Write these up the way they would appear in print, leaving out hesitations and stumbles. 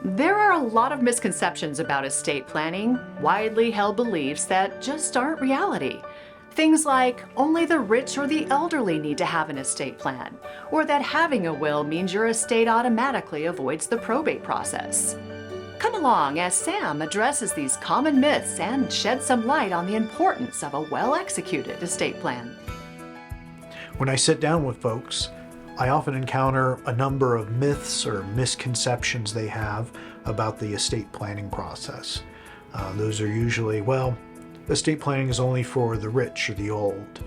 There are a lot of misconceptions about estate planning, widely held beliefs that just aren't reality. Things like only the rich or the elderly need to have an estate plan, or that having a will means your estate automatically avoids the probate process. Come along as Sam addresses these common myths and sheds some light on the importance of a well-executed estate plan. When I sit down with folks, I often encounter a number of myths or misconceptions they have about the estate planning process. Those are usually, well, estate planning is only for the rich or the old,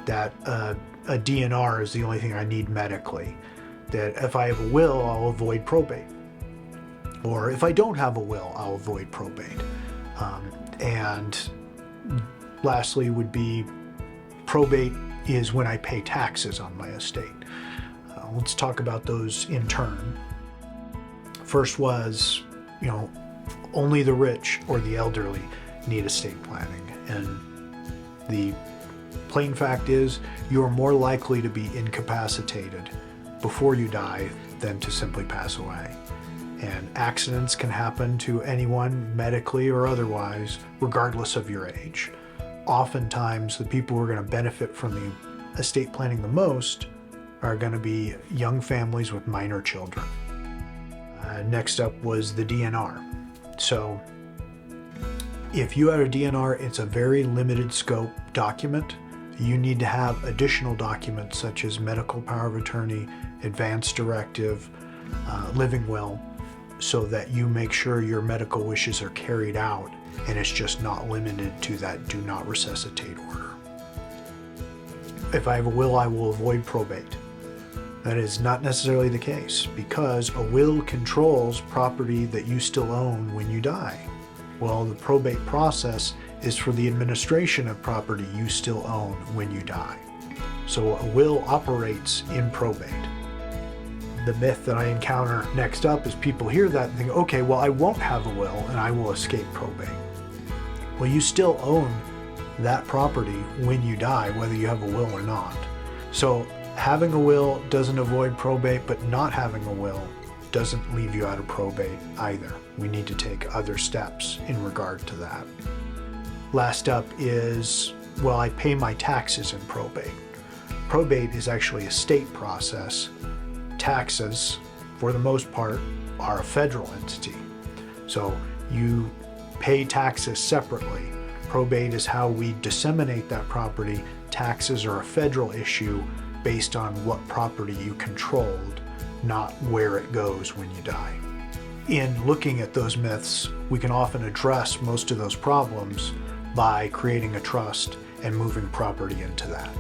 that a DNR is the only thing I need medically, that if I have a will, I'll avoid probate, or if I don't have a will, I'll avoid probate. And lastly would be probate is when I pay taxes on my estate. Let's talk about those in turn. First was, only the rich or the elderly need estate planning. And the plain fact is, you're more likely to be incapacitated before you die than to simply pass away. And accidents can happen to anyone, medically or otherwise, regardless of your age. Oftentimes, the people who are going to benefit from the estate planning the most are going to be young families with minor children. Next up was the DNR. So if you have a DNR, it's a very limited scope document. You need to have additional documents such as medical power of attorney, advance directive, living will, so that you make sure your medical wishes are carried out and it's just not limited to that do not resuscitate order. If I have a will, I will avoid probate. That is not necessarily the case, because a will controls property that you still own when you die. Well, the probate process is for the administration of property you still own when you die. So a will operates in probate. The myth that I encounter next up is people hear that and think, okay, well, I won't have a will and I will escape probate. Well, you still own that property when you die, whether you have a will or not. So having a will doesn't avoid probate, but not having a will doesn't leave you out of probate either. We need to take other steps in regard to that. Last up is, well, I pay my taxes in probate. Probate is actually a state process. Taxes, for the most part, are a federal entity. So you pay taxes separately. Probate is how we disseminate that property. Taxes are a federal issue based on what property you controlled, not where it goes when you die. In looking at those myths, we can often address most of those problems by creating a trust and moving property into that.